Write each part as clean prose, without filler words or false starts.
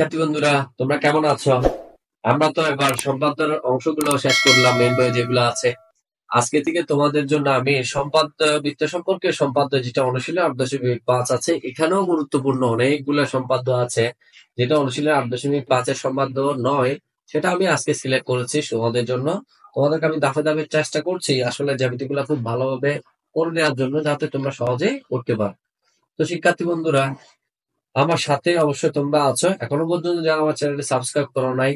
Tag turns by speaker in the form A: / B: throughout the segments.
A: শিক্ষার্থী বন্ধুরা, তোমরা কেমন আছো? আমরা তো এবার সম্পাদ্যের অংশগুলো শেষ করলাম, মেইন বইয়ে যেগুলো আছে। আজকে থেকে তোমাদের জন্য আমি সম্পাদ্য বৃত্ত সম্পর্কে সম্পাদ্য যেটা অনুশীলন ৮.৫ আছে, এখানেও গুরুত্বপূর্ণ অনেকগুলো সম্পাদ্য আছে যেটা অনুশীলন ৮.৫-এর সম্পাদ্য নয়, সেটা আমি আজকে সিলেক্ট করেছি তোমাদের জন্য। তোমাদেরকে আমি দাফে দাফে চেষ্টা করছি আসলে জ্যামিতিগুলো খুব ভালোভাবে করে নেওয়ার জন্য, যাতে তোমরা সহজেই করতে পারো। তো শিক্ষার্থী বন্ধুরা, আমার সাথে অবশ্যই তোমরা আছো। এখনো পর্যন্ত যারা আমার চ্যানেলটি সাবস্ক্রাইব করো নাই,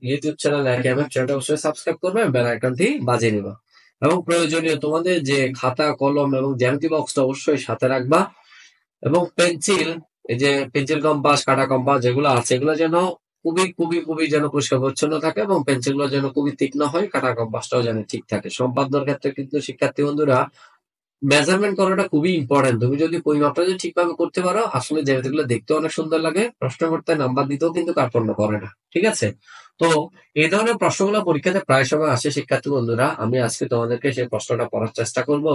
A: ইউটিউব চ্যানেল চ্যানেলটা অবশ্যই সাবস্ক্রাইব করবে, বেল আইকনটি বাজিয়ে নিবা। এবং প্রয়োজনীয় তোমাদের যে খাতা কলম এবং জ্যামিতি বক্সটা অবশ্যই সাথে রাখবা। এবং পেন্সিল, এই যে পেন্সিল কম্পাস, কাটা কম্পাস যেগুলো আছে, এগুলো যেন খুবই খুবই খুবই যেন পরিষ্কার পরিচ্ছন্ন থাকে এবং পেন্সিল গুলো যেন খুবই তীক্ষ্ণ হয়, কাটা কম্পাসটাও যেন ঠিক থাকে। সম্পাদনার ক্ষেত্রে কিন্তু শিক্ষার্থী বন্ধুরা মেজারমেন্ট করাটা খুবই ইম্পর্টেন্ট। তুমি যদি পরিমাপটা যদি ঠিকভাবে করতে পারো, আসলে জ্যামিতিগুলো দেখতে অনেক সুন্দর লাগে, প্রশ্নকর্তায় নাম্বার দিতেও কিন্তু কার্পণ্য করে না। ঠিক আছে? তো এই ধরনের প্রশ্নগুলো পরীক্ষাতে প্রায় সময় আসে শিক্ষার্থী বন্ধুরা। আমি আজকে তোমাদেরকে সেই প্রশ্নটা পড়ার চেষ্টা করব।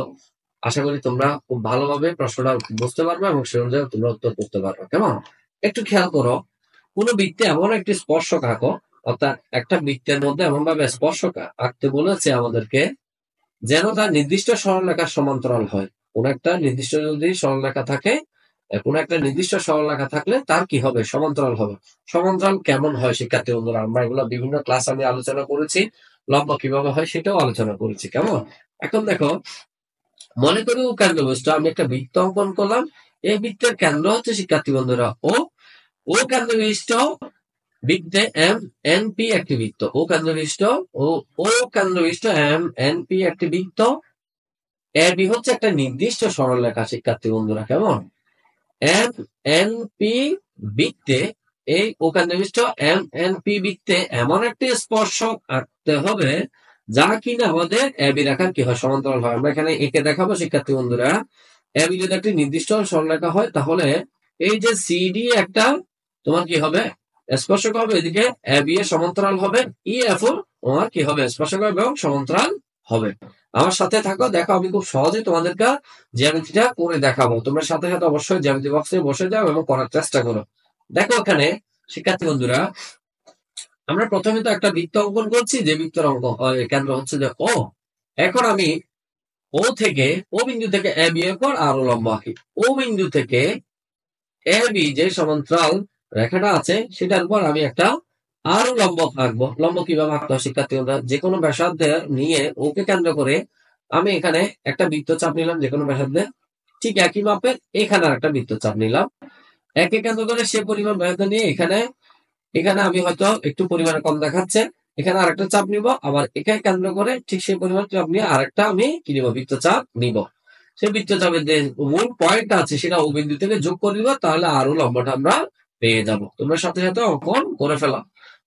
A: আশা করি তোমরা খুব ভালোভাবে প্রশ্নটা বুঝতে পারবে এবং সে অনুযায়ী তোমরা উত্তর করতে পারবে। কেমন? একটু খেয়াল করো, কোন বৃত্তে এমন একটি স্পর্শক আঁকো, অর্থাৎ একটা বৃত্তের মধ্যে এমন ভাবে স্পর্শক আঁকতে বলেছে আমাদেরকে যেন তার নির্দিষ্ট সরলরেখার সমান্তরাল হয়। কোন একটা নির্দিষ্ট যদি সরলরেখা থাকে, কোন একটা নির্দিষ্ট সরলরেখা থাকলে তার কি হবে? সমান্তরাল হবে। সমান্তরাল কেমন হয় শিক্ষার্থী বন্ধুরা? আমরা এগুলো বিভিন্ন ক্লাস আমি আলোচনা করেছি। লম্ব কিভাবে হয় সেটাও আলোচনা করেছি। কেমন? এখন দেখো, মনে করি কেন্দ্রবিন্দু, আমি একটা বৃত্ত অঙ্কন করলাম। এই বৃত্তের কেন্দ্র হচ্ছে শিক্ষার্থী বন্ধুরা ও কেন্দ্রবিন্দু বৃত্তে এম এন পি একটি বৃত্ত। ও কেন্দ্রবিন্দু এম এন পি একটি বৃত্ত। এ বি হচ্ছে একটা নির্দিষ্ট সরলরেখা শিক্ষার্থী বন্ধুরা। কেমন? এম এন পি বৃত্তে, এই ওকান্নবিষ্ট এম এন পি বৃত্তে এমন একটি স্পর্শক আঁকতে হবে যা কিনা আমাদের এ বি রেখার কি হয়? সমান্তরাল হয়। আমরা এখানে একে দেখাবো শিক্ষার্থী বন্ধুরা। এ বি যদি একটি নির্দিষ্ট সরলরেখা হয়, তাহলে এই যে সিডি একটা তোমার কি হবে? স্পর্শক হবে। এদিকে এ বি এর সমান্তরাল হবে। ই এফ ও তোমার কি হবে? স্পর্শক হবে এবং সমান্তরাল হবে। আমার সাথে থাকো, দেখো আমি খুব সহজে তোমাদেরকে জ্যামিতিটা করে দেখাবো। তোমরা সাথে সাথে অবশ্যই জ্যামিতি বক্সে বসে যাও এবং করার চেষ্টা করো। দেখো এখানে শিক্ষার্থী বন্ধুরা, আমরা প্রথমে তো একটা বৃত্ত অঙ্কন করছি, যে বৃত্তের কেন্দ্র হচ্ছে যে ও। এখন আমি ও বিন্দু থেকে এ বি এর পর আরো লম্ব আঁকি। ও বিন্দু থেকে এ বি যে সমান্তরাল রেখাটা আছে, সেটার উপর আমি একটা আরো লম্ব আঁকবো। লম্ব কিভাবে আঁকতে হয় শিক্ষার্থী বন্ধুরা? যে কোনো ব্যাসার্ধে নিয়ে ওকে কেন্দ্র করে আমি এখানে একটা বৃত্তচাপ নিলাম, যে কোনো ব্যাসার্ধে। ঠিক একই মাপের এখানে একটা বৃত্তচাপ নিলাম। একে কেন্দ্র করে সে পরিমাণ ব্যাসার্ধ নিয়ে এখানে এখানে আমি হয়তো একটু পরিমাণে কম দেখাচ্ছে, এখানে আরেকটা চাপ নিব। আবার একে কেন্দ্র করে ঠিক সেই পরিমাণ চাপ নিয়ে আরেকটা আমি কি নিব? বৃত্তচাপ নিব। সেই বৃত্তচাপের যে মূল পয়েন্ট আছে সেটা ও বিন্দু থেকে যোগ করে দিব, তাহলে আরো লম্বটা আমরা পেয়ে যাব। তোমরা সাথে সাথে অঙ্কন করে ফেলা।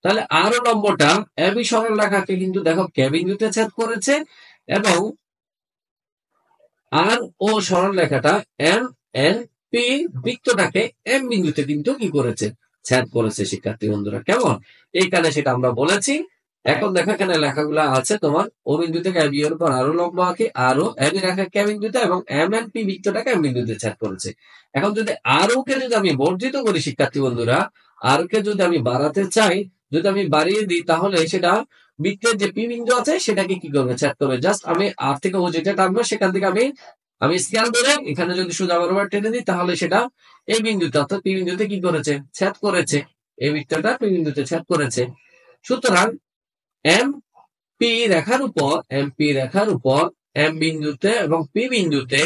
A: তাহলে আরো লম্বটা এবি সরল রেখাকে কিন্তু দেখো কে বিন্দুতে ছেদ করেছে, এবং আর ও সরল রেখাটা এম এন পি বৃত্তটাকে এম বিন্দুতে কিন্তু কি করেছে? ছেদ করেছে শিক্ষার্থী বন্ধুরা। কেমন? এইখানে সেটা আমরা বলেছি। এখন দেখো এখানে লেখাগুলো আছে তোমার। ও বিন্দু থেকে এবি এর উপর আরো লম্ব আঁকি, আরো এবি রেখা কে বিন্দুতে, এবং এম এন পি বৃত্তটাকে এম বিন্দুতে ছেদ করেছে। এখন যদি আরো কে যদি আমি বর্ধিত করি শিক্ষার্থী বন্ধুরা, আর কে যদি আমি বাড়াতে চাই, যদি আমি বাড়িয়ে দিই, তাহলে সেটা বৃত্তের যে পি বিন্দু আছে সেটাকে কি করবে? ছেদ করবে। জাস্ট আমি আর থেকে ও যেটা টানবো সেখান থেকে আমি স্কেল ধরে এখানে যদি সোজা বরাবর টেনে দিই, তাহলে সেটা এই বিন্দুতে অর্থাৎ পি বিন্দুতে কি করেছে? ছেদ করেছে। এই বৃত্তটা পি বিন্দুতে ছেদ করেছে। সুতরাং এম পি রেখার উপর এম বিন্দুতে এবং পি বিন্দুতে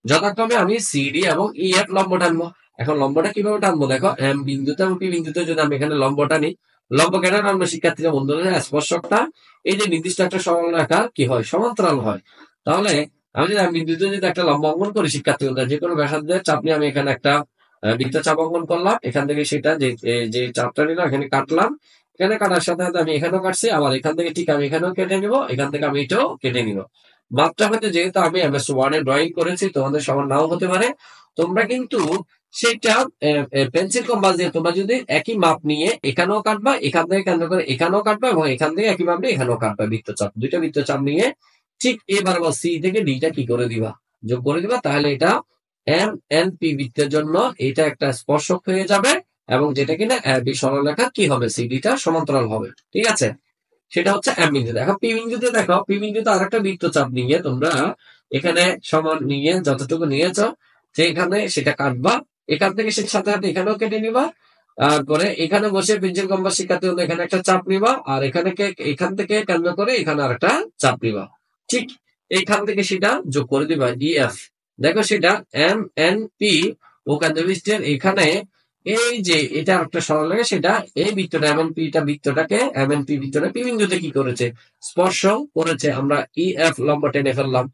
A: যথাক্রমে আমি সিডি এবং ই এফ লম্ব টানবো। এখন লম্বটা কিভাবে টানবো? দেখো, এম বিন্দুতে এবং পি বিন্দুতে যদি আমি এখানে লম্বটা নিই, লম্ব কেন টানবো শিক্ষার্থীরা বন্ধুরা? স্পর্শকটা এই যে নির্দিষ্ট একটা সরল রেখার কি হয়? সমান্তরাল হয়। তাহলে আমি যদি এম বিন্দুতে যদি একটা লম্ব অঙ্কন করি শিক্ষার্থী বন্ধুরা, যে কোনো ব্যাসার্ধের চাপ নিয়ে আমি এখানে একটা বৃত্তচাপ অঙ্কন করলাম। এখান থেকে সেটা যে চাপটা নিলাম এখানে কাটলাম। এখানে কাটার সাথে সাথে আমি এখানেও কাটছি, আবার এখান থেকে ঠিক আমি এখানেও কেটে নিব, এখান থেকে আমি এটাও কেটে নিব। মাপটা হতে যেহেতু আমি MS1 এ ড্রয়িং করেছি, তোমাদের সবার নাও হতে পারে। তোমরা কিন্তু সেটা পেন্সিল কম্পাস দিয়ে তোমরা যদি একই মাপ নিয়ে এখানেও কাটবা, এখান থেকে কেন্দ্র করে এখানেও কাটবা, এবং এখান থেকে একই মাপ নিয়ে এখানেও কাটবা। বৃত্তচাপ, দুইটা বৃত্তচাপ নিয়ে ঠিক এবার সি থেকে ডিটা কি করে দিবা? যোগ করে দিবা। তাহলে এটা এম এন পি বৃত্তের জন্য এটা একটা স্পর্শক হয়ে যাবে, এবং যেটা কিনা বি সরলরেখা কি হবে, সিডিটা সমান্তরাল হবে। ঠিক আছে, সেটা হচ্ছে এম বিন্দুতে। এখন পি বিন্দুতে দেখো, পি বিন্দুতে আরেকটা বৃত্তচাপ নিয়ে তোমরা এখানে সমান নিয়ে যতটুকু নিয়েছ যে এখানে সেটা কাটবা, এখান থেকে সে সাথে সাথে এখানেও কেটে নিবা। তারপরে এখানে বসে পেন্সিল কম্পাস শিক্ষার্থী বন্ধু এখানে একটা চাপ নিবা, আর এখান থেকে কেন্দ্র করে এখানে আরেকটা চাপ নিবা। ঠিক এখান থেকে সেটা যোগ করে দিবা ইএফ। দেখো সেটা এম এন পি ও কেন্দ্রবিষ্টের এখানে এই যে এটা একটা সরলরেখা, সেটা এই বৃত্তটা এম এন পিটা বৃত্তটাকে এম এন পি বৃত্তটা পি বিন্দুতে কি করেছে, স্পর্শ করেছে। আমরা ইএফ লম্ব টেনে ফেললাম।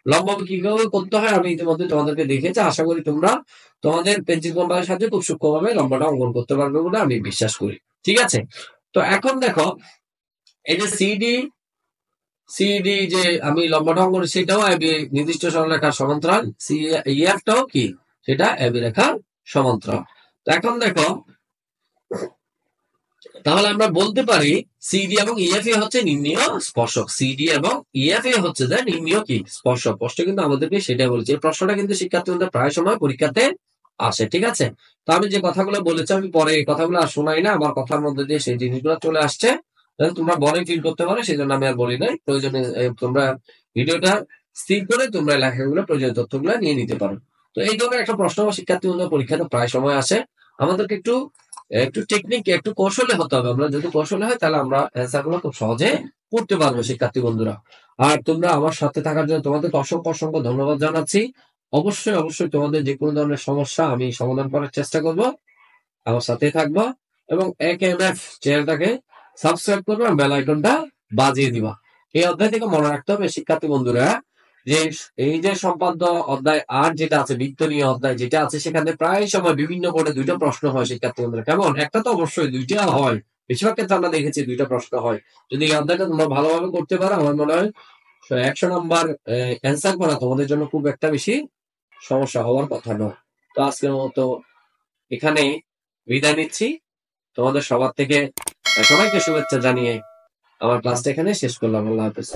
A: লম্ব কিভাবে করতে হয় আমি ইতিমধ্যে তোমাদেরকে দেখিয়েছি। আশা করি তোমরা তোমাদের পেন্সিল কম্পাসের সাহায্যে খুব সূক্ষ্মভাবে লম্বটা অঙ্কন করতে পারবে বলে আমি বিশ্বাস করি। ঠিক আছে, তো এখন দেখো এই যে সিডি সিডি যে আমি লম্বটা অঙ্কন করি সেটাও এবি নির্দিষ্ট সরলরেখার সমান্তরাল, ইএফটাও কি সেটা এবি রেখার সমান্তরাল। তো এখন দেখো তাহলে আমরা বলতে পারি সিডি এবং ইএফএ হচ্ছে নির্ণীয় স্পর্শক। সিডি এবং ইএফএ হচ্ছে যে নির্ণীয় কি স্পর্শক। প্রশ্ন কিন্তু আমাদেরকে সেটাই বলছে। এই প্রশ্নটা কিন্তু শিক্ষার্থীদের প্রায় সময় পরীক্ষাতে আসে। ঠিক আছে, তো আমি যে কথাগুলো বলেছি আমি পরে এই কথাগুলো আর শোনাই না, আমার কথার মধ্যে দিয়ে সেই জিনিসগুলো চলে আসছে, তোমরা বড়ই ফিল করতে পারো, সেই জন্য আমি আর বলি নাই। প্রয়োজনে তোমরা ভিডিওটা স্থির করে তোমরা লেখাগুলো প্রয়োজনীয় তথ্যগুলো নিয়ে নিতে পারো। তো এই ধরনের একটা প্রশ্ন শিক্ষার্থী পরীক্ষাতে প্রায় সময় আসে। আমাদেরকে একটু একটু টেকনিক একটু কৌশলে হতে হবে। আমরা যদি কৌশলে হয় তাহলে আমরা অ্যান্সার গুলো খুব সহজে করতে পারবো শিক্ষার্থী বন্ধুরা। আর তোমরা আমার সাথে থাকার জন্য তোমাদেরকে অসংখ্য অসংখ্য ধন্যবাদ জানাচ্ছি। অবশ্যই অবশ্যই তোমাদের যে কোনো ধরনের সমস্যা আমি সমাধান করার চেষ্টা করব। আমার সাথে থাকবা এবং AKMF চ্যানেলটাকে সাবস্ক্রাইব করবে, বেল আইকনটা বাজিয়ে দিবা। এই অধ্যায় থেকে মনে রাখতে হবে শিক্ষার্থী বন্ধুরা যে এই যে সম্পাদ্য অধ্যায় 8 যেটা আছে, বৃত্ত নিয়ে অধ্যায় যেটা আছে, সেখানে প্রায় সময় বিভিন্ন বোর্ডে দুইটা প্রশ্ন হয় শিক্ষার্থী বন্ধুরা। কেমন, একটা তো অবশ্যই, দুইটা হয়। বেশিরভাগ ক্ষেত্রে আমরা দেখেছি দুইটা প্রশ্ন হয়। যদি এই অধ্যায়টা তোমরা ভালোভাবে করতে পারো আমার মনে হয় 100 নম্বর অ্যান্সার করা তোমাদের জন্য খুব একটা বেশি সমস্যা হওয়ার কথা নয়। তো আজকের মতো এখানে বিদায় নিচ্ছি। তোমাদের সবার থেকে সবাইকে শুভেচ্ছা জানিয়ে আমার ক্লাসটা এখানে শেষ করলাম। আল্লাহ হাফেজ।